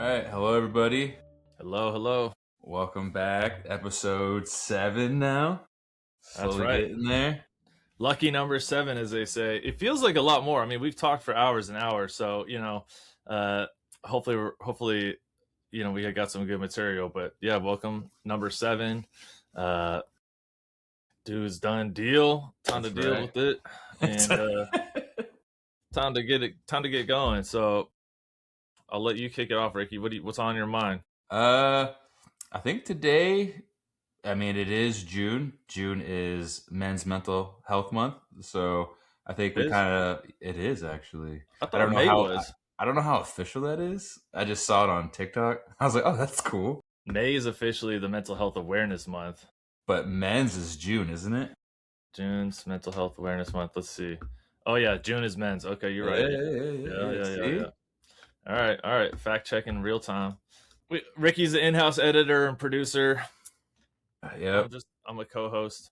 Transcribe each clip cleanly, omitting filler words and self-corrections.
right, hello everybody. Hello. Welcome back. Episode 7 now. That's Slowly right. getting there. Lucky number 7, as they say. It feels like a lot more. I mean, we've talked for hours and hours, so uh, hopefully, we got some good material. But yeah, welcome number 7. Uh, Dudes.Done.Deal. Time to That's deal right. with it, and time to get going. So I'll let you kick it off, Ricky. What's on your mind? uh I think today, it is June. June is Men's Mental Health Month. So I think It is. it is actually. I I thought don't know May how was. I don't know how official that is. I just saw it on TikTok. I was like, "Oh, that's cool." May is officially the Mental Health Awareness Month. But men's is June, isn't it? June's Mental Health Awareness Month. Let's see. Oh yeah, June is men's. Okay, you're right. Yeah. Yeah. See? All right. Fact checking real time. Ricky's the in-house editor and producer. Yep. I'm a co-host.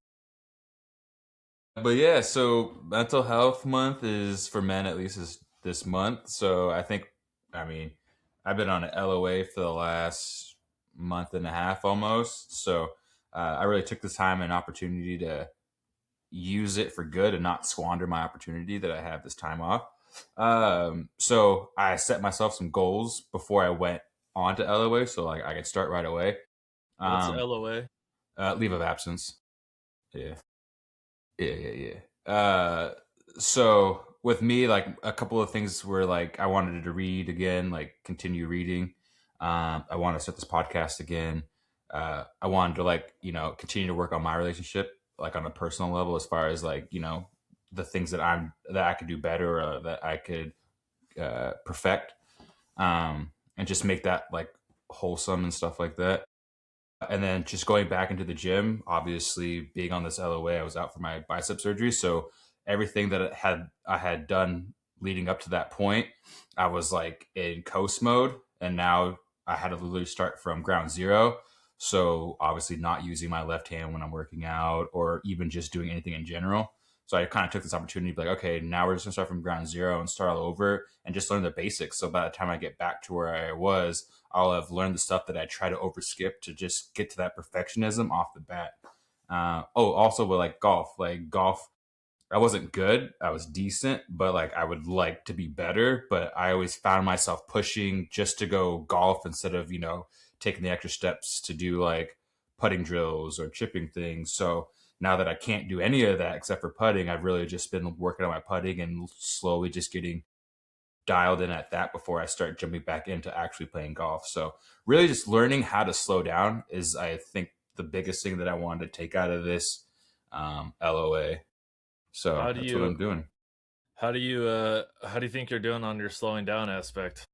But yeah, so mental health month is for men at least is this month. So I mean, I've been on an LOA for the last month and a half almost. So I really took this time and opportunity to use it for good and not squander my opportunity that I have this time off. So I set myself some goals before I went on to LOA, so like I could start right away. What's Um, LOA? Leave of absence. Yeah. So with me, like a couple of things were like I wanted to read again, like continue reading. I want to start this podcast again. I wanted to continue to work on my relationship, like on a personal level, as far as like the things that I could do better, that I could perfect, and just make that like wholesome and stuff like that. And then just going back into the gym, obviously being on this LOA, I was out for my bicep surgery. So everything that I had done leading up to that point, I was like in coast mode. And now I had to literally start from ground zero. So obviously not using my left hand when I'm working out or even just doing anything in general. So I kind of took this opportunity to be like, okay, now we're just gonna start from ground zero and start all over and just learn the basics. So by the time I get back to where I was, I'll have learned the stuff that I try to overskip to just get to that perfectionism off the bat. Also with like golf, I wasn't good. I was decent, but like I would like to be better. But I always found myself pushing just to go golf instead of taking the extra steps to do like putting drills or chipping things. So now that I can't do any of that except for putting, I've really just been working on my putting and slowly just getting dialed in at that before I start jumping back into actually playing golf. So really just learning how to slow down is, I think, the biggest thing that I wanted to take out of this LOA. So How do that's what you I'm doing. how do you think you're doing on your slowing down aspect?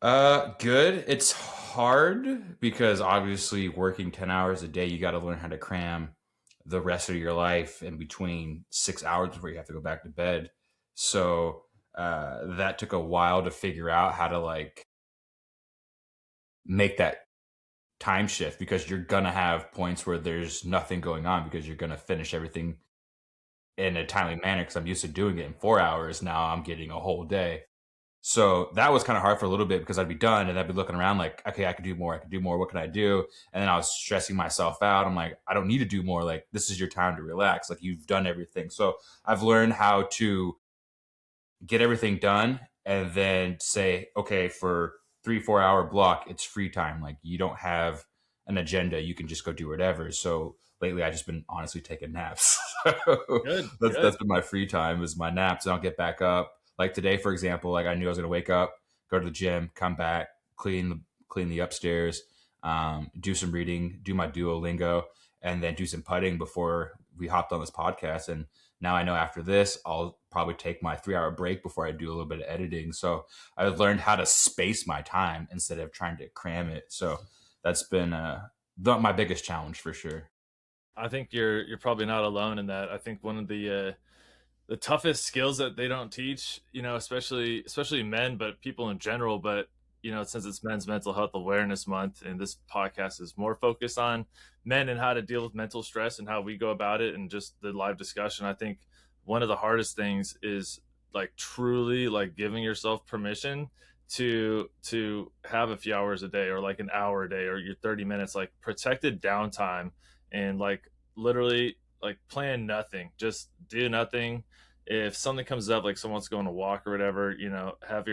Good. It's hard because obviously working 10 hours a day, you got to learn how to cram the rest of your life in between 6 hours before you have to go back to bed. So that took a while to figure out how to like make that time shift, because you're gonna have points where there's nothing going on because you're gonna finish everything in a timely manner, because I'm used to doing it in 4 hours. Now I'm getting a whole day. So that was kind of hard for a little bit because I'd be done and I'd be looking around like, okay, I could do more. I could do more. What can I do? And then I was stressing myself out. I'm like, I don't need to do more. Like, this is your time to relax. Like, you've done everything. So I've learned how to get everything done and then say, okay, for 3 4 hour block, it's free time. Like, you don't have an agenda, you can just go do whatever. So lately I just been honestly taking naps. So that's Good. been my free time, is my naps, and I'll get back up. Like today, for example, like I knew I was gonna wake up, go to the gym, come back, clean the upstairs, do some reading, do my Duolingo, and then do some putting before we hopped on this podcast. And now I know after this, I'll probably take my 3 hour break before I do a little bit of editing. So I've learned how to space my time instead of trying to cram it. So that's been my biggest challenge for sure. I think you're probably not alone in that. I think one of the toughest skills that they don't teach, especially men, but people in general. But since it's Men's Mental Health Awareness Month, and this podcast is more focused on men and how to deal with mental stress and how we go about it, and just the live discussion, I think one of the hardest things is like truly like giving yourself permission to have a few hours a day, or like an hour a day, or your 30 minutes, like protected downtime, and like literally like plan nothing, just do nothing. If something comes up, like someone's going to walk or whatever, have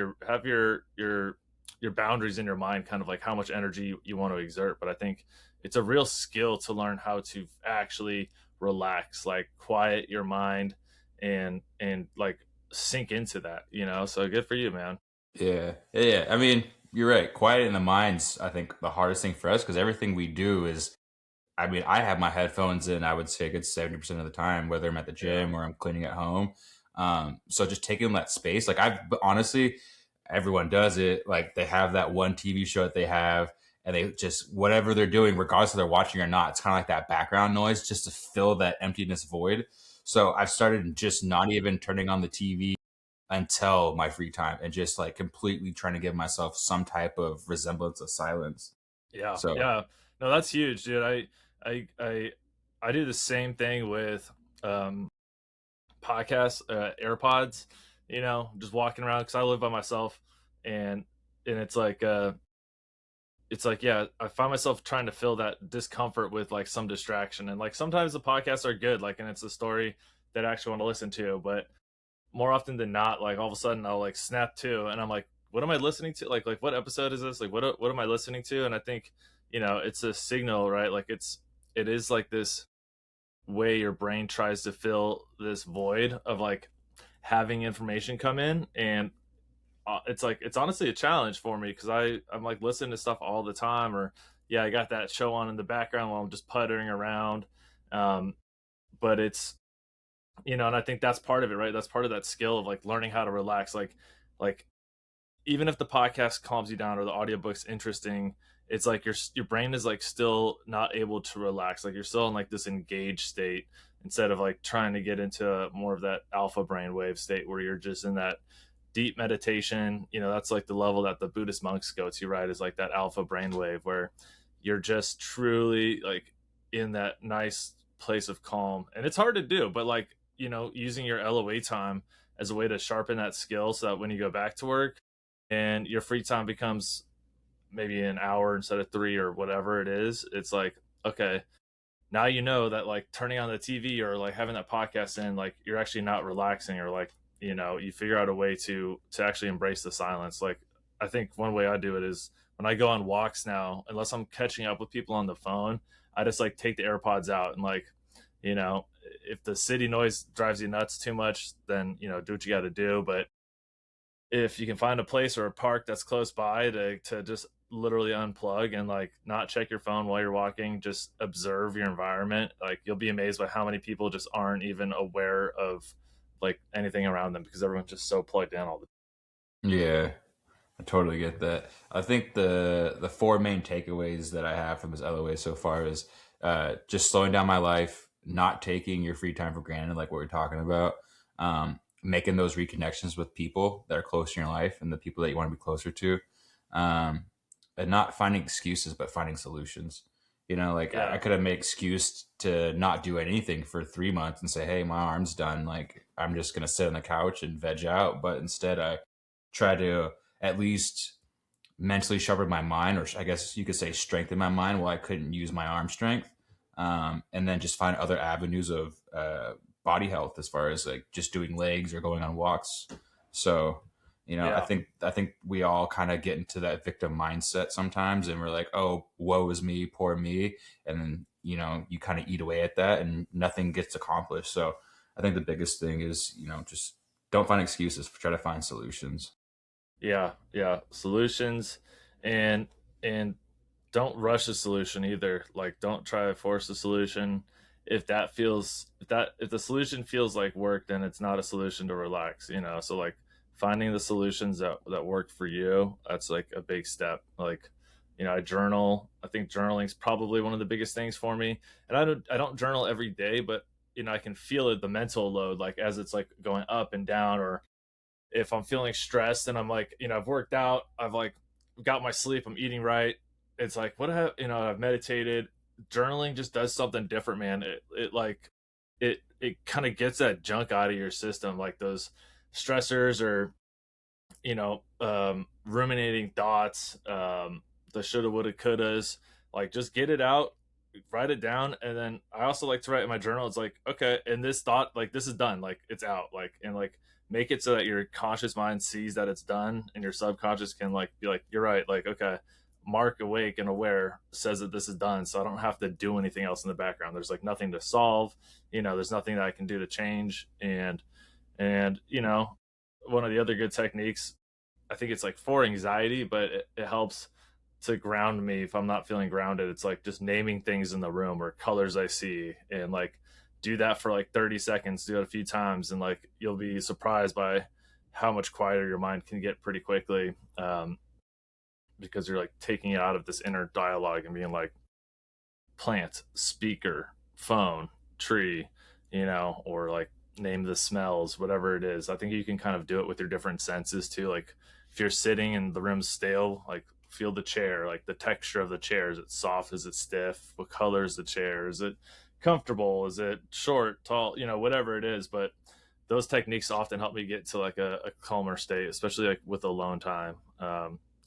your boundaries in your mind, kind of like how much energy you want to exert. But I think it's a real skill to learn how to actually relax, like quiet your mind, and like sink into that, so good for you, man. Yeah, yeah. I mean, you're right. Quiet in the mind's, I think, the hardest thing for us because everything we do is. I mean, I have my headphones in. I would say a good 70% of the time, whether I'm at the Yeah. gym or I'm cleaning at home. So just taking that space, like I've but honestly, everyone does it. Like they have that one TV show that they have, and they just whatever they're doing, regardless if they're watching or not, it's kind of like that background noise just to fill that emptiness void. So I've started just not even turning on the TV until my free time and just like completely trying to give myself some type of resemblance of silence. Yeah, So yeah. No, that's huge, dude. I, I, I do the same thing with um, podcasts, AirPods. Just walking around because I live by myself, and it's like, yeah, I find myself trying to fill that discomfort with like some distraction, and like sometimes the podcasts are good, like, and it's a story that I actually want to listen to, but more often than not, like all of a sudden I'll like snap to, and I'm like, what am I listening to? Like what episode is this? Like what am I listening to? And I think it's a signal, right? Like it is like this way your brain tries to fill this void of like having information come in, and it's like it's honestly a challenge for me because I'm like listening to stuff all the time, or yeah, I got that show on in the background while I'm just puttering around. Um, but and I think that's part of it, right? That's part of that skill of like learning how to relax. Like even if the podcast calms you down or the audiobook's interesting, it's like your brain is like still not able to relax. Like you're still in like this engaged state instead of like trying to get into more of that alpha brainwave state where you're just in that deep meditation. That's like the level that the Buddhist monks go to, right? Is like that alpha brainwave where you're just truly like in that nice place of calm. And it's hard to do, but like, using your LOA time as a way to sharpen that skill so that when you go back to work and your free time becomes maybe an hour instead of 3 or whatever it is, it's like, okay, now you know that like turning on the TV or like having that podcast in, like you're actually not relaxing, or like, you figure out a way to actually embrace the silence. Like I think one way I do it is when I go on walks now, unless I'm catching up with people on the phone, I just like take the AirPods out and like, you know, if the city noise drives you nuts too much, then do what you got to do. But if you can find a place or a park that's close by to just literally unplug and like not check your phone while you're walking, just observe your environment, like you'll be amazed by how many people just aren't even aware of like anything around them because everyone's just so plugged in all the yeah, I totally get that. I think the four main takeaways that I have from this LOA so far is just slowing down my life, not taking your free time for granted, like what we're talking about, making those reconnections with people that are close in your life and the people that you want to be closer to, um, and not finding excuses but finding solutions. Like I yeah. could have made excuse to not do anything for 3 months and say, "Hey, my arm's done. Like I'm just gonna sit on the couch and veg out." But instead, I try to at least mentally sharpen my mind, or I guess you could say strengthen my mind while I couldn't use my arm strength. And then just find other avenues of body health as far as like just doing legs or going on walks. So, I Yeah. think we all kind of get into that victim mindset sometimes, and we're like, "Oh, woe is me, poor me," and then you kind of eat away at that, and nothing gets accomplished. So, I think the biggest thing is just don't find excuses. Try to find solutions. Yeah, yeah, solutions, and and don't rush a solution either. Like don't try to force a solution. If the solution feels like work, then it's not a solution to relax. So like finding the solutions that work for you, that's like a big step. Like, I journal. I think journaling is probably one of the biggest things for me. And I don't journal every day, but I can feel it, the mental load, like as it's like going up and down, or if I'm feeling stressed and I'm like, I've worked out, I've like got my sleep, I'm eating right. It's like, what have, I've meditated. Journaling just does something different, man. It kind of gets that junk out of your system, like those stressors, or ruminating thoughts, the shoulda, woulda, couldas. Like, just get it out, write it down, and then I also like to write in my journal. It's like, okay, and this thought, like, this is done, like it's out, like, and like make it so that your conscious mind sees that it's done, and your subconscious can like be like, you're right, like, okay, Mark, awake and aware, says that this is done, so I don't have to do anything else in the background. There's like nothing to solve, there's nothing that I can do to change. And one of the other good techniques, I think it's like for anxiety, but it helps to ground me if I'm not feeling grounded. It's like just naming things in the room or colors I see, and like do that for like 30 seconds, do it a few times, and like you'll be surprised by how much quieter your mind can get pretty quickly, because you're like taking it out of this inner dialogue and being like, plant, speaker, phone, tree, or like name the smells, whatever it is. I think you can kind of do it with your different senses too. Like if you're sitting and the room's stale, like feel the chair, like the texture of the chair. Is it soft? Is it stiff? What color is the chair? Is it comfortable? Is it short, tall? Whatever it is. But those techniques often help me get to like a calmer state, especially like with alone time.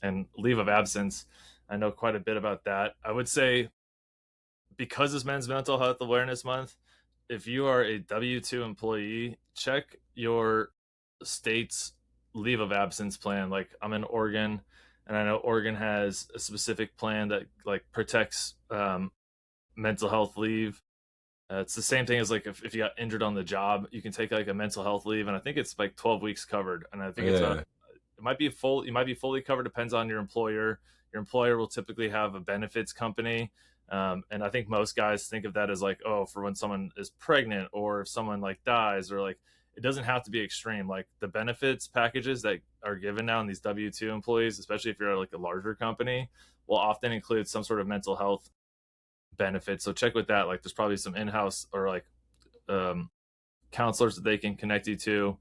And leave of absence, I know quite a bit about that. I would say, because it's Men's Mental Health Awareness Month, if you are a W-2 employee, check your state's leave of absence plan. Like, I'm in Oregon, and I know Oregon has a specific plan that like protects mental health leave. It's the same thing as like if you got injured on the job, you can take like a mental health leave, and I think it's like 12 weeks covered. And I think Yeah. it might be full. You might be fully covered. Depends on your employer. Your employer will typically have a benefits company, and I think most guys think of that as like, oh, for when someone is pregnant or if someone like dies, or like it doesn't have to be extreme. Like the benefits packages that are given now in these W-2 employees, especially if you're at like a larger company, will often include some sort of mental health benefits. So check with that. Like there's probably some in-house or like um, counselors that they can connect you to,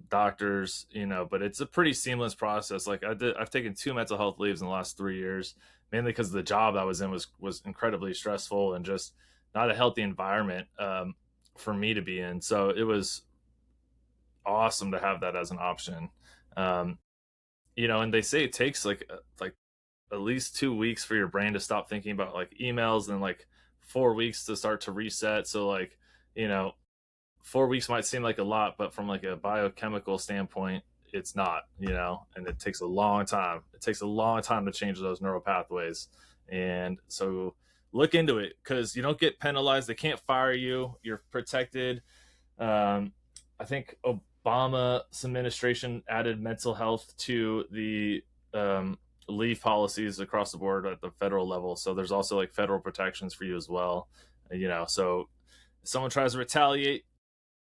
doctors, but it's a pretty seamless process. Like I've taken 2 mental health leaves in the last 3 years, mainly because the job I was in was incredibly stressful and just not a healthy environment, for me to be in. So it was awesome to have that as an option. Um, and they say it takes like at least 2 weeks for your brain to stop thinking about like emails, and like 4 weeks to start to reset. So like, you know, 4 weeks might seem like a lot, but from like a biochemical standpoint, it's not, and it takes a long time. It takes a long time to change those neural pathways. And so look into it, because you don't get penalized. They can't fire you. You're protected. I think Obama's administration added mental health to the leave policies across the board at the federal level. So there's also like federal protections for you as well. So if someone tries to retaliate,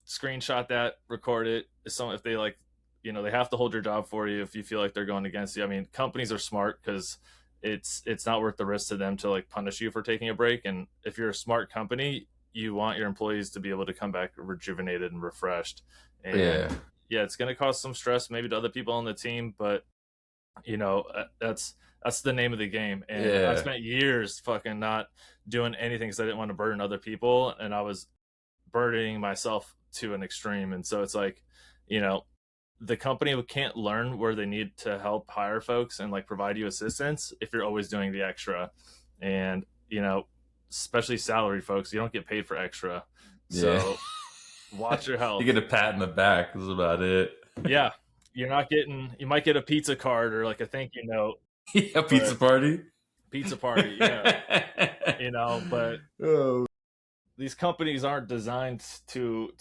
screenshot that, record it. If they like, they have to hold your job for you if you feel like they're going against you. I mean, companies are smart because it's not worth the risk to them to like punish you for taking a break. And if you're a smart company, you want your employees to be able to come back rejuvenated and refreshed. And Yeah. yeah, it's going to cause some stress maybe to other people on the team, but that's the name of the game. And I Yeah. spent years fucking not doing anything because I didn't want to burden other people, and I was burdening myself to an extreme. And so it's like, you know, the company can't learn where they need to help hire folks and like provide you assistance if you're always doing the extra. And, especially salary folks, you don't get paid for extra. Yeah. So watch your You health. get a pat in the back. That's about it. Yeah. You might get a pizza card or like a thank you note, Yeah, pizza but party. pizza party. Yeah. But Oh. these companies aren't designed to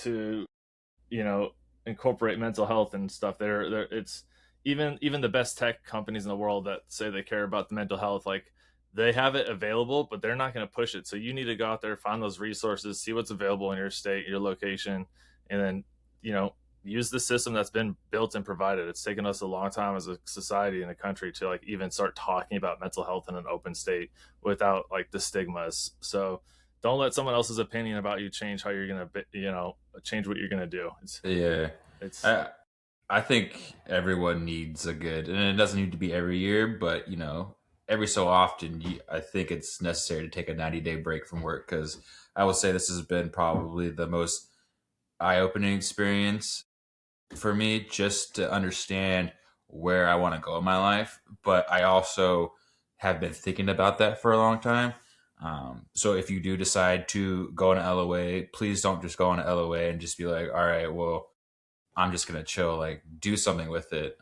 you know incorporate mental health and stuff. They're it's even the best tech companies in the world that say they care about the mental health, like they have it available, but they're not going to push it. So you need to go out there, find those resources, see what's available in your state, your location, and then you know use the system that's been built and provided. It's taken us a long time as a society and a country to like even start talking about mental health in an open state without like the stigmas. So don't let someone else's opinion about you change how you're gonna change what you're gonna do. Yeah. It's I I think everyone needs a good, and it doesn't need to be every year, but every so often, I think it's necessary to take a 90-day break from work, because I will say this has been probably the most eye-opening experience for me, just to understand where I want to go in my life, but I also have been thinking about that for a long time. So if you do decide to go on LOA, please don't just go on LOA and just be like, all right, well, I'm just gonna chill. Like, do something with it.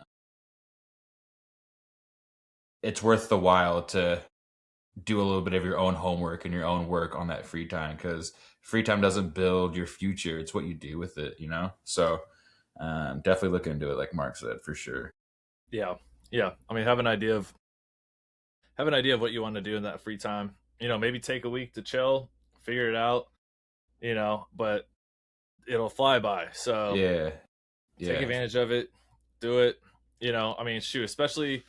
It's worth the while to do a little bit of your own homework and your own work on that free time, because free time doesn't build your future. It's what you do with it, you know? So definitely look into it, like Mark said, for sure. Yeah, yeah. I mean, have an idea of what you want to do in that free time. You know, maybe take a week to chill, figure it out. You know, but it'll fly by. So Yeah. take Yeah. advantage of it, do it. You know, I mean, shoot, especially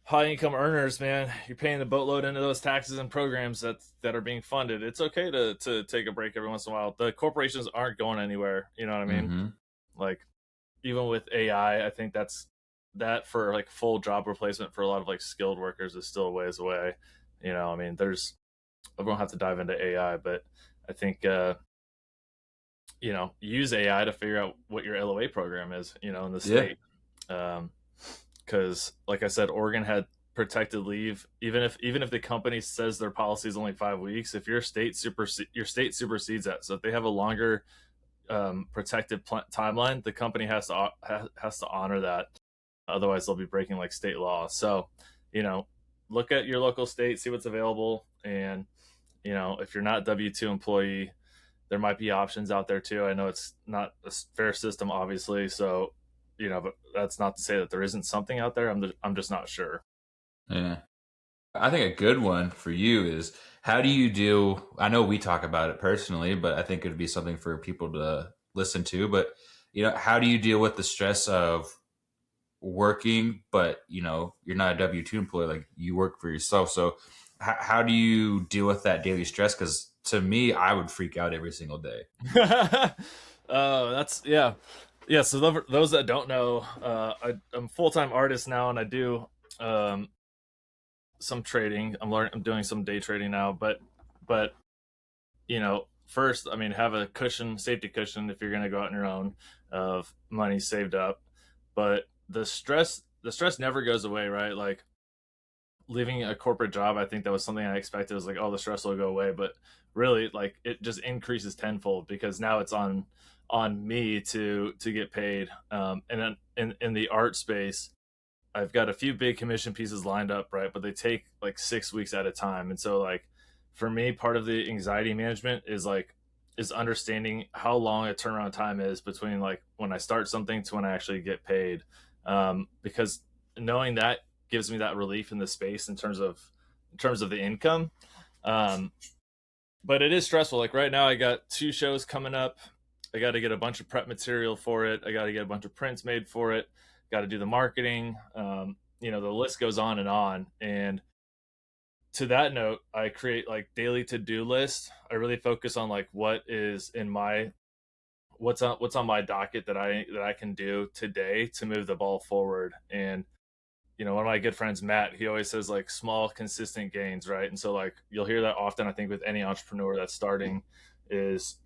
high income earners, man, you're paying the boatload into those taxes and programs that are being funded. It's okay to take a break every once in a while. The corporations aren't going anywhere. You know what I mean? Mm-hmm. Like even with AI, I think that for like full job replacement for a lot of like skilled workers is still a ways away. You know, I mean, I won't have to dive into AI, but I think you know, use AI to figure out what your LOA program is, you know, in the Yeah. state. Because, like I said, Oregon had protected leave. Even if the company says their policy is only 5 weeks, if your state supersedes that. So if they have a longer protected timeline, the company has to honor that. Otherwise, they'll be breaking like state law. So, you know, look at your local state, see what's available, and you know, if you're not W-2 employee, there might be options out there too. I know it's not a fair system, obviously. So, you know, but that's not to say that there isn't something out there. I'm just not sure. Yeah. I think a good one for you is, how do you do? I know we talk about it personally, but I think it'd be something for people to listen to. But, how do you deal with the stress of working, but, you're not a W-2 employee, like you work for yourself. So how do you deal with that daily stress? Because to me, I would freak out every single day. That's yeah, yeah. So those that don't know, I'm a full time artist now, and I do um, some trading. I'm doing some day trading now, but you know, first, I mean, have a safety cushion if you're going to go out on your own of money saved up. But the stress never goes away, right? Like leaving a corporate job, I think that was something I expected. It was like, oh, the stress will go away, but really, like it just increases tenfold because now it's on me to get paid. And then in the art space, I've got a few big commission pieces lined up, right? But they take like 6 weeks at a time. And so like for me, part of the anxiety management is understanding how long a turnaround time is between like when I start something to when I actually get paid. Because knowing that gives me that relief in the space in terms of the income. Um, but it is stressful. Like right now, I got 2 shows coming up. I got to get a bunch of prep material for it. I got to get a bunch of prints made for it. Got to do the marketing. You know, the list goes on and on. And to that note, I create like daily to do lists. I really focus on like what is in my what's on my docket that I can do today to move the ball forward. And you know, one of my good friends, Matt, he always says like small, consistent gains, right? And so like you'll hear that often, I think, with any entrepreneur that's starting is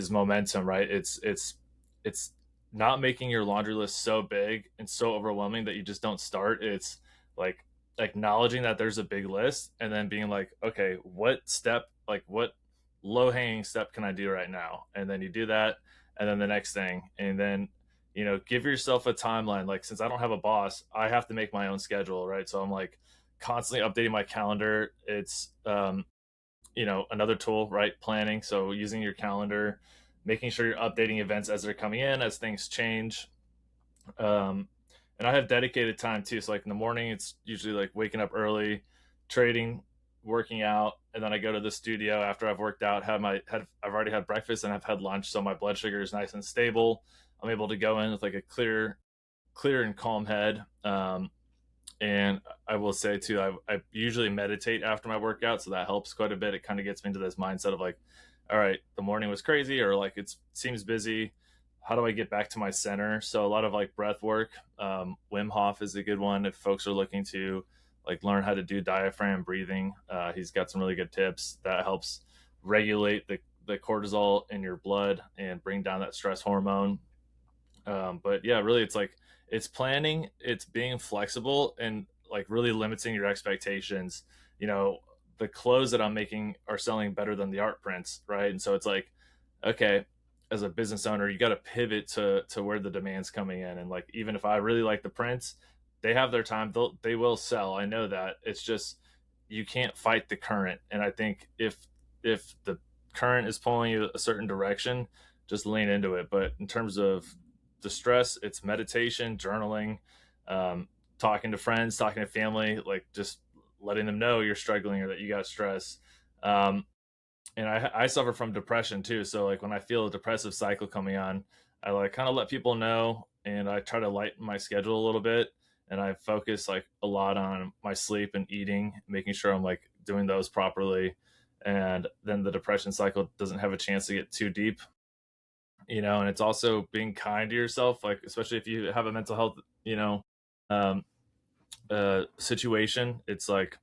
momentum, right? It's not making your laundry list so big and so overwhelming that you just don't start. It's like acknowledging that there's a big list and then being like, okay, what low hanging step can I do right now? And then you do that, and then the next thing, and then you know, give yourself a timeline. Like since I don't have a boss, I have to make my own schedule, right? So I'm like constantly updating my calendar. It's you know, another tool, right? Planning. So using your calendar, making sure you're updating events as they're coming in, as things change. um and I have dedicated time too. So like in the morning, it's usually like waking up early, trading, working out, and then I go to the studio after I've worked out, I've already had breakfast and I've had lunch, so my blood sugar is nice and stable. I'm able to go in with like a clear and calm head. And I will say too, I usually meditate after my workout, so that helps quite a bit. It kind of gets me into this mindset of like, all right, the morning was crazy, or like it seems busy. How do I get back to my center? So a lot of like breath work. Wim Hof is a good one if folks are looking to like learn how to do diaphragm breathing. He's got some really good tips that helps regulate the cortisol in your blood and bring down that stress hormone. But yeah, really, it's like it's planning, it's being flexible, and like really limiting your expectations. You know, the clothes that I'm making are selling better than the art prints, right? And so it's like, okay, as a business owner, you got to pivot to where the demand's coming in. And like, even if I really like the prints, they have their time. They will sell. I know that. It's just you can't fight the current. And I think if the current is pulling you a certain direction, just lean into it. But in terms of distress, it's meditation, journaling, um, talking to friends, talking to family, like just letting them know you're struggling or that you got stress. Um, and I suffer from depression too. So like when I feel a depressive cycle coming on, I like kind of let people know, and I try to lighten my schedule a little bit, and I focus like a lot on my sleep and eating, making sure I'm like doing those properly, and then the depression cycle doesn't have a chance to get too deep, you know. And it's also being kind to yourself, like especially if you have a mental health, you know, um, situation. It's like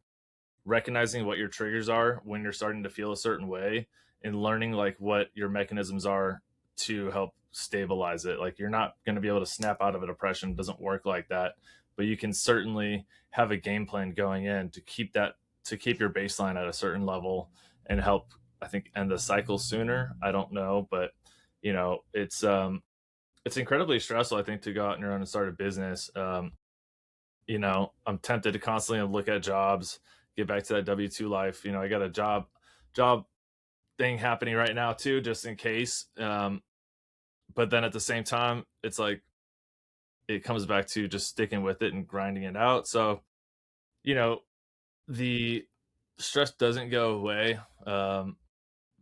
recognizing what your triggers are when you're starting to feel a certain way, and learning like what your mechanisms are to help stabilize it. Like you're not going to be able to snap out of a depression. It doesn't work like that, but you can certainly have a game plan going in to keep that, to keep your baseline at a certain level and help, I think, end the cycle sooner. I don't know, but you know, it's incredibly stressful, I think, to go out on your own and start a business. You know, I'm tempted to constantly look at jobs, get back to that W-2 life. You know, I got a job thing happening right now too, just in case. But then at the same time, it's like it comes back to just sticking with it and grinding it out. So, you know, the stress doesn't go away.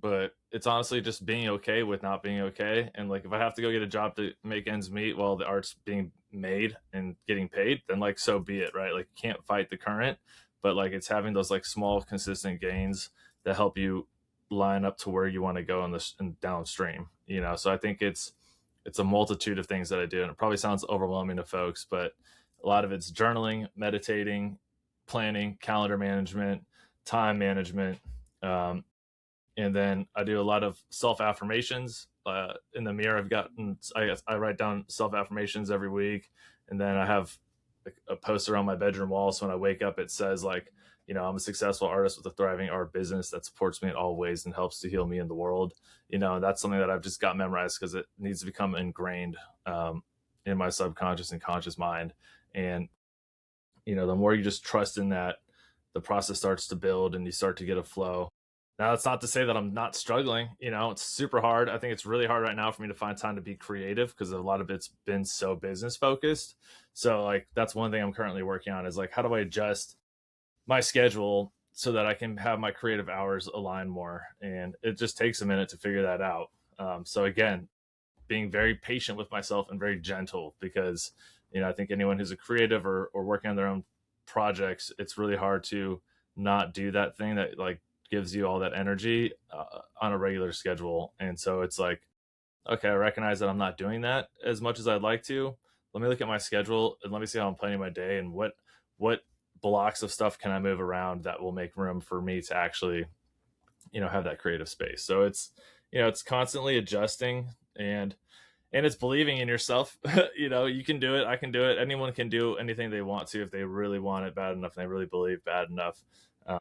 But it's honestly just being okay with not being okay. And like if I have to go get a job to make ends meet while the art's being made and getting paid, then like so be it, right? Like you can't fight the current, but like it's having those like small consistent gains that help you line up to where you want to go in this and downstream, you know. So I think it's a multitude of things that I do, and it probably sounds overwhelming to folks, but a lot of it's journaling, meditating, planning, calendar management, time management, um, and then I do a lot of self affirmations in the mirror. I write down self affirmations every week, and then I have a poster on my bedroom wall. So when I wake up, it says like, you know, I'm a successful artist with a thriving art business that supports me in all ways and helps to heal me in the world. You know, that's something that I've just got memorized because it needs to become ingrained in my subconscious and conscious mind. And you know, the more you just trust in that, the process starts to build and you start to get a flow. Now, that's not to say that I'm not struggling. You know, it's super hard. I think it's really hard right now for me to find time to be creative because a lot of it's been so business focused. So, like, that's one thing I'm currently working on is like, how do I adjust my schedule so that I can have my creative hours align more? And it just takes a minute to figure that out. So, again, being very patient with myself and very gentle because, you know, I think anyone who's a creative or working on their own projects, it's really hard to not do that thing that like gives you all that energy on a regular schedule. And so it's like, okay, I recognize that I'm not doing that as much as I'd like to. Let me look at my schedule and let me see how I'm planning my day and what blocks of stuff can I move around that will make room for me to actually, you know, have that creative space. So it's, you know, it's constantly adjusting, and it's believing in yourself. You know, you can do it. I can do it. Anyone can do anything they want to if they really want it bad enough and they really believe bad enough. Uh,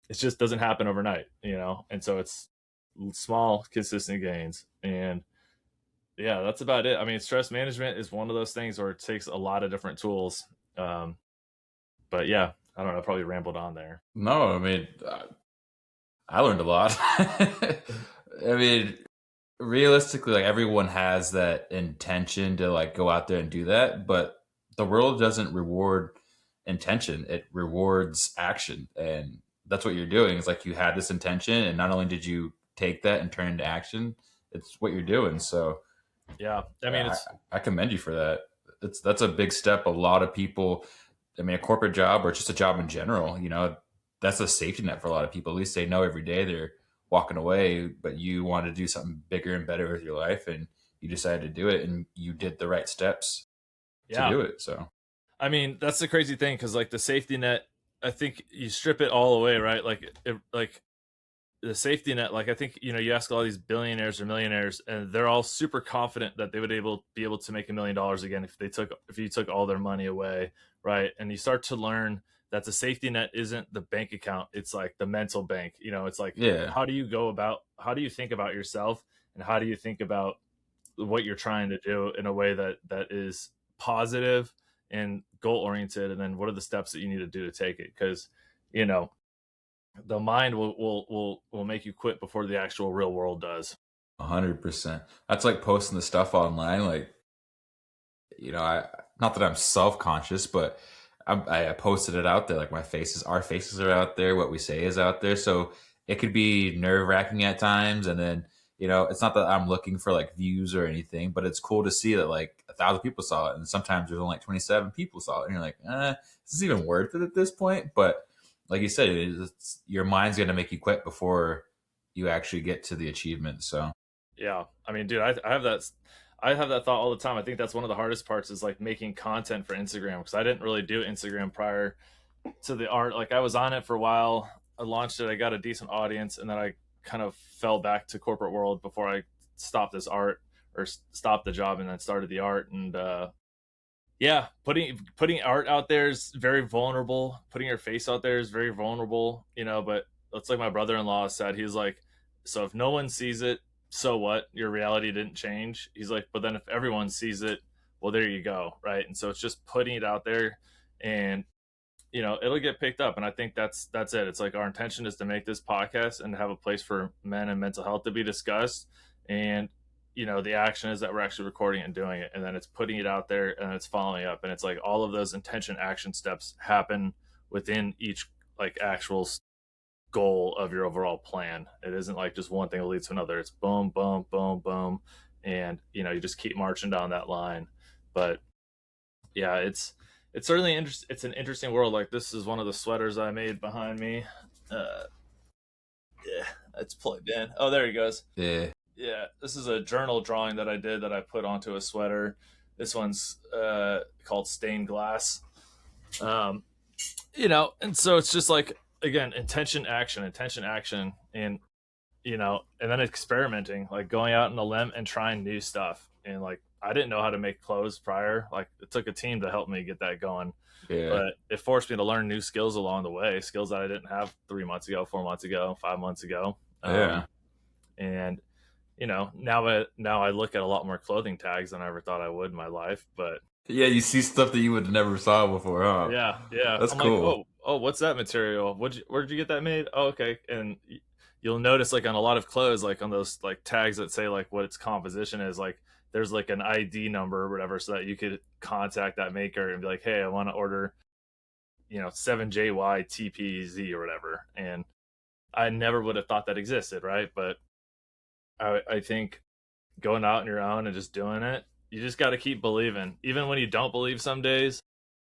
it just doesn't happen overnight, you know. And so it's small, consistent gains. And yeah, that's about it. I mean, stress management is one of those things where it takes a lot of different tools. Um, but yeah, I don't know. I probably rambled on there. No, I mean, I learned a lot. I mean, realistically, like everyone has that intention to like go out there and do that, but the world doesn't reward intention; it rewards action, and that's what you're doing. It's like you had this intention, and not only did you take that and turn it into action, it's what you're doing. So Yeah, I mean, I, it's I commend you for that. That's a big step. A lot of people, I mean, a corporate job or just a job in general, you know, that's a safety net for a lot of people. At least they know every day they're walking away, but you want to do something bigger and better with your life, and you decided to do it, and you did the right steps to yeah. do it. So I mean, that's the crazy thing because like the safety net, I think you strip it all away, right? Like the safety net, like I think, you ask all these billionaires or millionaires, and they're all super confident that they would be able to make $1 million again if you took all their money away, right? And you start to learn that the safety net isn't the bank account; it's like the mental bank. It's like Yeah. how do you think about yourself, and how do you think about what you're trying to do in a way that is positive and goal oriented, and then what are the steps that you need to do to take it? Because you know the mind will make you quit before the actual real world does. 100%. That's like posting the stuff online. Like, I not that I'm self conscious, but I posted it out there. Like our faces are out there. What we say is out there. So it could be nerve wracking at times. And then, it's not that I'm looking for like views or anything, but it's cool to see that like 1,000 people saw it. And sometimes there's only like 27 people saw it. And you're like, is this even worth it at this point? But like you said, your mind's going to make you quit before you actually get to the achievement. So, Yeah, I mean, dude, I have that thought all the time. I think that's one of the hardest parts is like making content for Instagram, because I didn't really do Instagram prior to the art. Like I was on it for a while. I launched it. I got a decent audience, and then I kind of fell back to corporate world before I stopped this art, or stopped the job and then started the art. And yeah, putting art out there is very vulnerable. Putting your face out there is very vulnerable. But it's like my brother-in-law said. He's like, so if no one sees it, so what? Your reality didn't change. He's like, but then if everyone sees it, well, there you go, right? And so it's just putting it out there, and it'll get picked up. And I think that's it. It's like our intention is to make this podcast and to have a place for men and mental health to be discussed. And the action is that we're actually recording it and doing it, and then it's putting it out there, and it's following up, and it's like all of those intention action steps happen within each like actual goal of your overall plan. It isn't like just one thing will lead to another. It's boom, boom, boom, boom, and you just keep marching down that line. But yeah, it's certainly it's an interesting world. Like this is one of the sweaters I made behind me. Uh, yeah, it's plugged in. Oh, there he goes. yeah. Yeah, this is a journal drawing that I did that I put onto a sweater. This one's called Stained Glass. Um, and so it's just like, again, intention, action, and and then experimenting, like going out on a limb and trying new stuff. And like I didn't know how to make clothes prior. Like it took a team to help me get that going, Yeah. but it forced me to learn new skills along the way, skills that I didn't have 3 months ago, 4 months ago, 5 months ago. Yeah. And now I look at a lot more clothing tags than I ever thought I would in my life. But Yeah, you see stuff that you would never saw before, huh? yeah, That's I'm like, cool. oh, what's that material? Where'd you get that made? Oh, okay. And you'll notice like on a lot of clothes, like on those like tags that say like what its composition is, like there's like an ID number or whatever, so that you could contact that maker and be like, hey, I want to order 7JYTPZ or whatever. And I never would have thought that existed, right? But I think going out on your own and just doing it, you just got to keep believing, even when you don't believe. Some days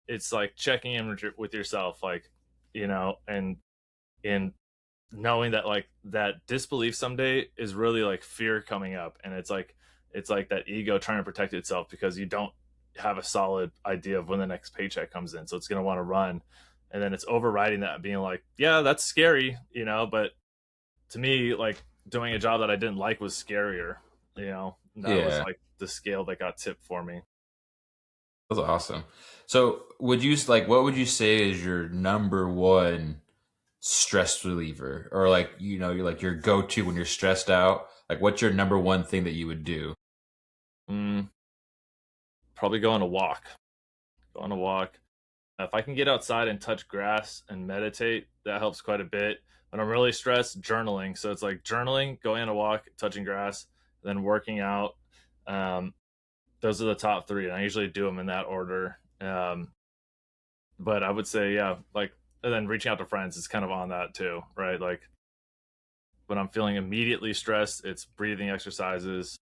it's like checking in with yourself, like and knowing that like that disbelief someday is really like fear coming up, and it's like that ego trying to protect itself because you don't have a solid idea of when the next paycheck comes in, so it's going to want to run. And then it's overriding that and being like, yeah, that's scary, but to me, like doing a job that I didn't like was scarier. That was Yeah, like the scale that got tipped for me. that's awesome. So, what would you say is your number one stress reliever, or like you're like your go to when you're stressed out? Like, what's your number one thing that you would do? Mm, Probably go on a walk. Go on a walk. If I can get outside and touch grass and meditate, that helps quite a bit. When I'm really stressed, journaling. So it's like journaling, going on a walk, touching grass, then working out. Um, those are the top three, and I usually do them in that order. But I would say, yeah, like, and then reaching out to friends is kind of on that too, right? Like when I'm feeling immediately stressed, it's breathing exercises,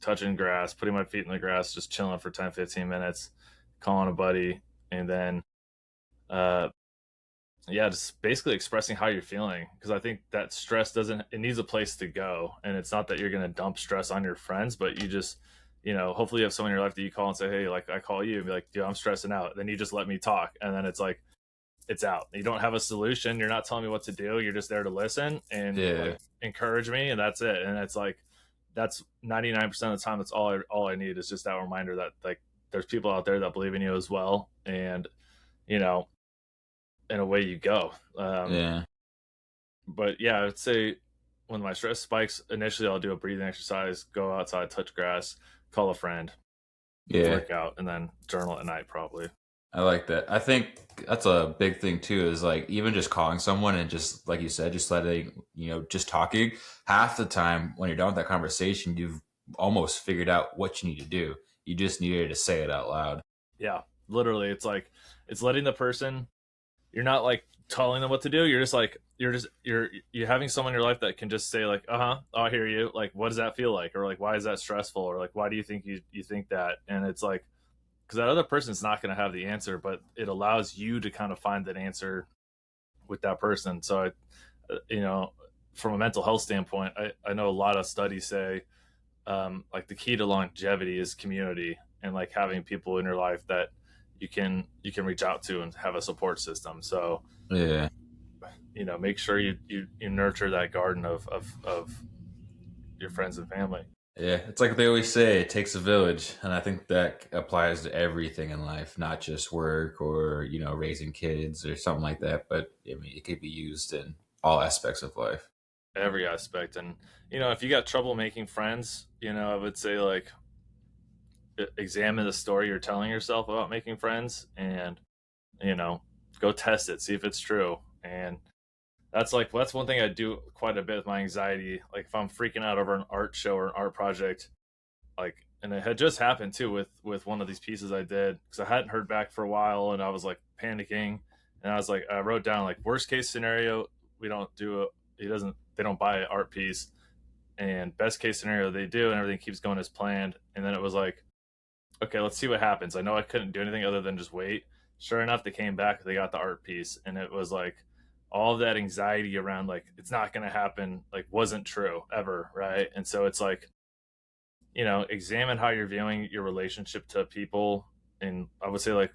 touching grass, putting my feet in the grass, just chilling for 10, 15 minutes, calling a buddy, and then uh, yeah, just basically expressing how you're feeling, because I think that stress doesn't, it needs a place to go. And it's not that you're going to dump stress on your friends, but you just, hopefully you have someone in your life that you call and say, hey, like I call you and be like, dude, I'm stressing out, then you just let me talk, and then it's like it's out. You don't have a solution. You're not telling me what to do. You're just there to listen and like Yeah. encourage me, and that's it. And it's like that's 99% of the time. That's all I need is just that reminder that like there's people out there that believe in you as well, and you know, and away you go. Yeah. But yeah, I would say when my stress spikes, initially I'll do a breathing exercise, go outside, touch grass, call a friend, Yeah. work out, and then journal at night probably. I like that. I think that's a big thing too, is like even just calling someone and just like you said, just letting, just talking. Half the time when you're done with that conversation, you've almost figured out what you need to do. You just needed to say it out loud. Yeah, literally, it's like it's letting the person. You're not like telling them what to do. You're just like you're having someone in your life that can just say like, I hear you. Like, what does that feel like, or like, why is that stressful, or like, why do you think you think that? And it's like because that other person's not going to have the answer, but it allows you to kind of find that answer with that person. So from a mental health standpoint, I know a lot of studies say like the key to longevity is community and like having people in your life that you can reach out to and have a support system. So Yeah. make sure you nurture that garden of your friends and family. Yeah. It's like they always say, it takes a village. And I think that applies to everything in life, not just work or, raising kids or something like that. But I mean, it could be used in all aspects of life. Every aspect. And if you got trouble making friends, I would say like examine the story you're telling yourself about making friends, and you know go test it, see if it's true. And that's one thing I do quite a bit with my anxiety. Like if I'm freaking out over an art show or an art project, like, and it had just happened too with one of these pieces I did, because I hadn't heard back for a while and I was like panicking. And I was like, I wrote down like worst case scenario, we don't do a he doesn't they don't buy an art piece, and best case scenario they do and everything keeps going as planned. And then it was like, okay, let's see what happens. I know I couldn't do anything other than just wait. Sure enough, they came back, they got the art piece, and it was like all of that anxiety around like it's not going to happen like wasn't true ever, right? And so it's like, examine how you're viewing your relationship to people. And I would say like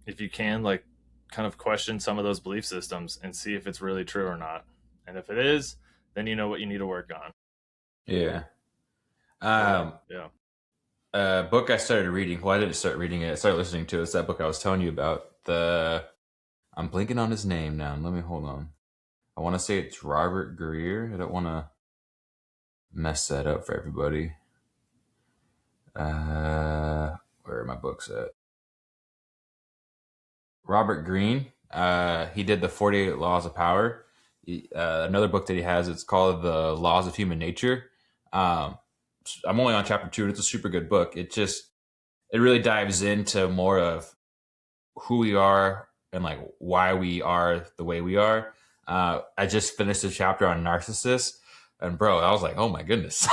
if you can, like, kind of question some of those belief systems and see if it's really true or not. And if it is, then you know what you need to work on. Yeah. Yeah, Um, yeah. book I started reading. Well, I didn't start reading it. I started listening to it. It's that book I was telling you about. I'm blinking on his name now. Let me hold on. I want to say it's Robert Greer. I don't want to mess that up for everybody. Where are my books at? Robert Greene. He did the 48 Laws of Power. Another book that he has, it's called The Laws of Human Nature. Um, I'm only on chapter 2, and it's a super good book. It really dives into more of who we are and like why we are the way we are. I just finished a chapter on narcissists, and bro, I was like, oh my goodness,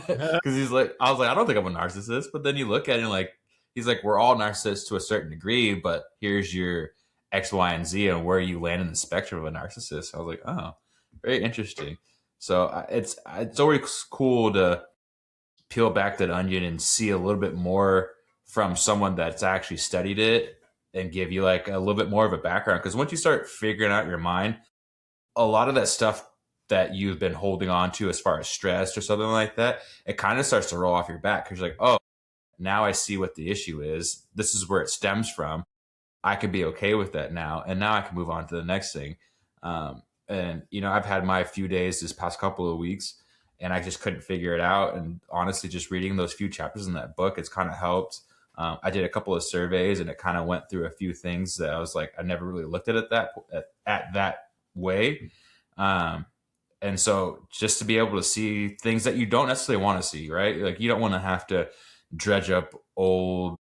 because I was like, I don't think I'm a narcissist, but then you look at it and like, he's like, we're all narcissists to a certain degree, but here's your X, Y, and Z, and where you land in the spectrum of a narcissist. I was like, oh, very interesting. So it's always cool to peel back that onion and see a little bit more from someone that's actually studied it and give you like a little bit more of a background. Because once you start figuring out your mind, a lot of that stuff that you've been holding on to as far as stress or something like that, it kind of starts to roll off your back because you're like, oh, now I see what the issue is. This is where it stems from. I can be okay with that now. And now I can move on to the next thing. And, I've had my few days this past couple of weeks and I just couldn't figure it out. And honestly, just reading those few chapters in that book, it's kind of helped. I did a couple of surveys and it kind of went through a few things that I was like, I never really looked at it at that way. Um, and so just to be able to see things that you don't necessarily want to see, right? Like you don't want to have to dredge up old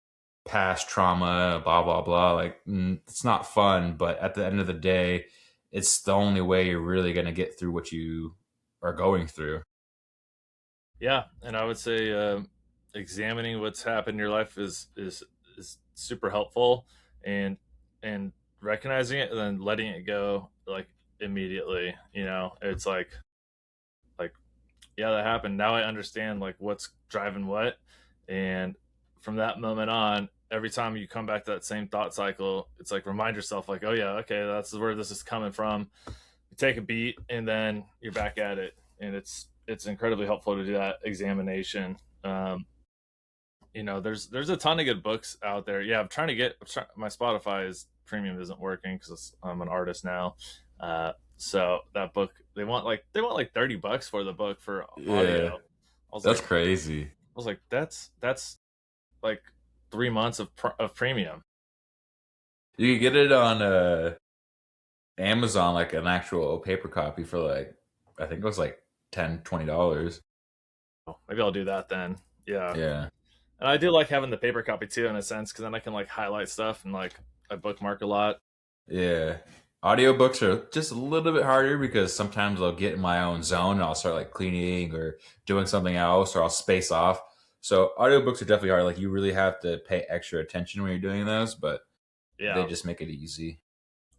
past trauma, blah, blah, blah. Like it's not fun, but at the end of the day, it's the only way you're really going to get through what you are going through. Yeah, and I would say examining what's happened in your life is super helpful, and and recognizing it and then letting it go like immediately. It's like yeah, that happened. Now I understand like what's driving what, and from that moment on, every time you come back to that same thought cycle, it's like remind yourself like, oh yeah, okay, that's where this is coming from. You take a beat and then you're back at it, and it's incredibly helpful to do that examination. Um, there's a ton of good books out there. Yeah, my Spotify is premium isn't working because I'm an artist now. So that book they want like $30 for the book for Yeah, audio. I was that's like, crazy. that's like 3 months of premium. You could get it on Amazon, like an actual paper copy for like, I think it was like $10, $20. Oh, maybe I'll do that then. Yeah, Yeah. and I do like having the paper copy too in a sense because then I can like highlight stuff and like I bookmark a lot. Yeah. Audiobooks are just a little bit harder because sometimes I'll get in my own zone and I'll start like cleaning or doing something else, or I'll space off. So audiobooks are definitely hard. Like you really have to pay extra attention when you're doing those, but they Yeah, just make it easy.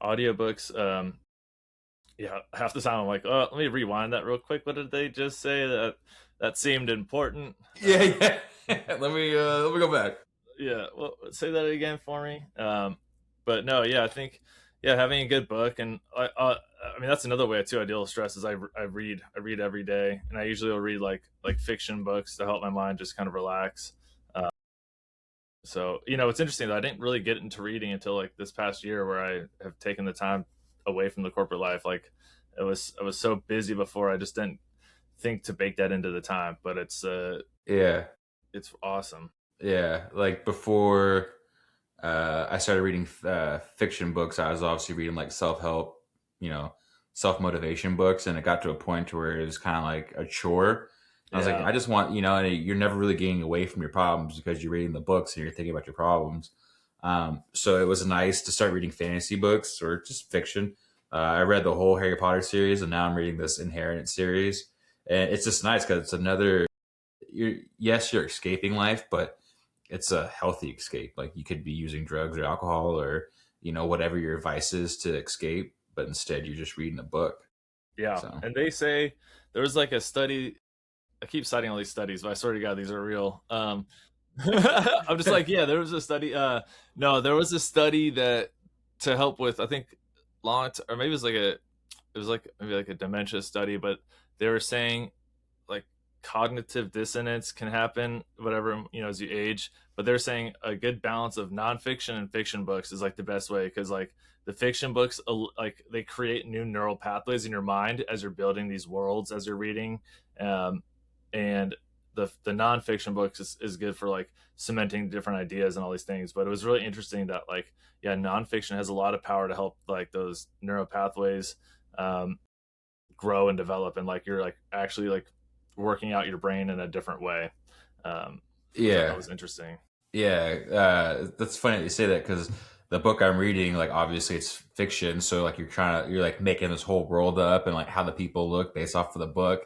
audiobooks. Yeah, half the time I'm like, oh, let me rewind that real quick. What did they just say? That seemed important. Yeah, yeah. Let me go back. Yeah, well, say that again for me. But no, yeah, I think yeah, having a good book, and I mean that's another way too. I deal with stress is I read every day, and I usually will read like fiction books to help my mind just kind of relax. Uh, so it's interesting that I didn't really get into reading until like this past year, where I have taken the time away from the corporate life. Like I was so busy before, I just didn't think to bake that into the time. But Yeah. it's awesome. Yeah. Like before I started reading fiction books, I was obviously reading like self help, you know, self motivation books, and it got to a point where it was kind of like a chore. I was like, Yeah, I just want, and you're never really getting away from your problems because you're reading the books and you're thinking about your problems. So it was nice to start reading fantasy books or just fiction. I read the whole Harry Potter series, and now I'm reading this Inheritance series, and it's just nice because it's another. You're escaping life, but it's a healthy escape. Like you could be using drugs or alcohol or whatever your vice is to escape, but instead you're just reading a book. yeah, So and they say there was like a study. I keep citing all these studies, but I swear to God, these are real. I'm just like, yeah, there was a study. No, there was a study that to help with, I think, or maybe it was like maybe like a dementia study, but they were saying like cognitive dissonance can happen, whatever, as you age. But they're saying a good balance of nonfiction and fiction books is like the best way because like the fiction books, like they create new neural pathways in your mind as you're building these worlds as you're reading. Um, and the nonfiction books is good for like cementing different ideas and all these things. But it was really interesting that like yeah, nonfiction has a lot of power to help like those neural pathways um, grow and develop, and like you're like actually like working out your brain in a different way, which I thought yeah, was interesting. yeah, that's funny that you say that because the book I'm reading, like obviously it's fiction, so like you're like making this whole world up and like how the people look based off of the book,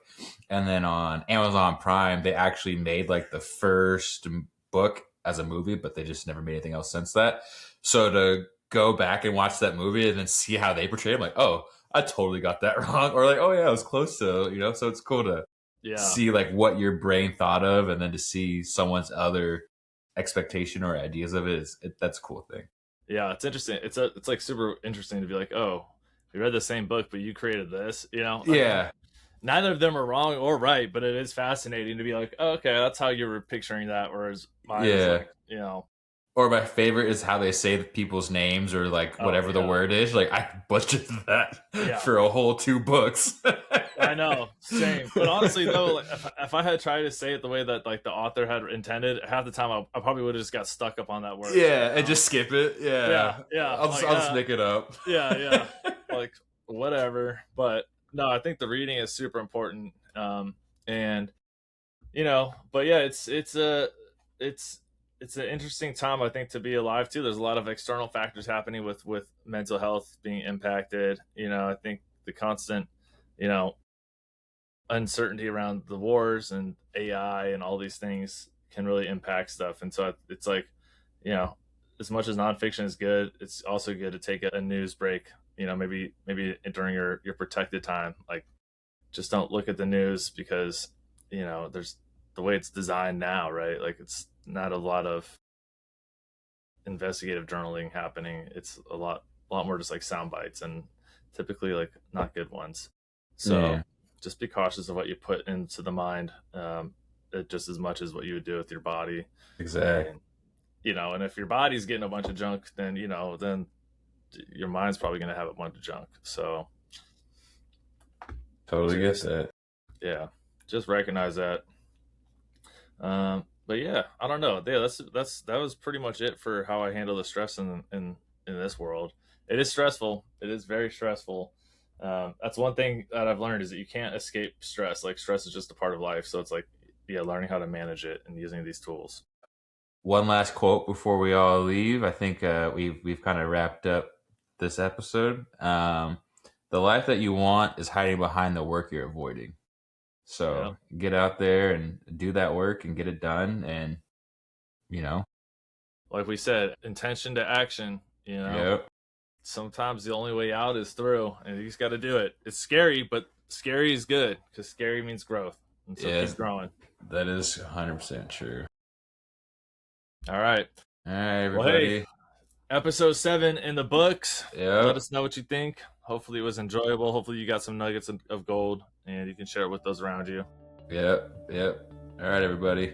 and then on Amazon Prime they actually made like the first book as a movie, but they just never made anything else since that. So to go back and watch that movie and then see how they portray it, I'm like, oh, I totally got that wrong, or like, oh yeah, I was close to, so it's cool to Yeah, see like what your brain thought of and then to see someone's other expectation or ideas of that's a cool thing. yeah, it's interesting. It's like super interesting to be like, oh, we read the same book, but you created this. Like Yeah, neither of them are wrong or right, but it is fascinating to be like, oh, okay, that's how you were picturing that, whereas mine is yeah. like, Or my favorite is how they say people's names or like oh whatever the yeah, word is. Like I butchered that yeah. for a whole 2 books. I know, same. But honestly, though, like, if I had tried to say it the way that like the author had intended, half the time I probably would have just got stuck up on that word. Yeah, and just skip it. Yeah, Yeah, yeah, I'll just, like I'll just make it up. yeah, yeah, like whatever. But no, I think the reading is super important. And but yeah, it's it's an interesting time I think to be alive too. There's a lot of external factors happening with mental health being impacted. I think the constant, you know, uncertainty around the wars and AI and all these things can really impact stuff. And so it's like, you know, as much as nonfiction is good, it's also good to take a news break. Maybe during your protected time, like just don't look at the news because there's the way it's designed now, right? Like it's not a lot of investigative journaling happening. It's a lot more just like sound bites, and typically like not good ones. So Yeah, just be cautious of what you put into the mind, just as much as what you would do with your body. exact. And and if your body's getting a bunch of junk, then then your mind's probably going to have a bunch of junk. So Totally get just that. yeah, just recognize that. But yeah, I don't know. Yeah, that was pretty much it for how I handle the stress in this world. It is stressful. It is very stressful. That's one thing that I've learned is that you can't escape stress. Like stress is just a part of life. So it's like, yeah, learning how to manage it and using these tools. One last quote before we all leave. I think we've kind of wrapped up this episode. The life that you want is hiding behind the work you're avoiding. Yeah. So get out there and do that work and get it done. And you know, Like we said, intention to action, yep, sometimes the only way out is through, and you just got to do it. It's scary, but scary is good because scary means growth. And so keep yes, growing. that is 100% true. All right. All right, Well, hey, everybody. episode 7 in the books. Let Yep, us know what you think. Hopefully, it was enjoyable. Hopefully, you got some nuggets of gold and you can share it with those around you. yep, yep. All right, everybody.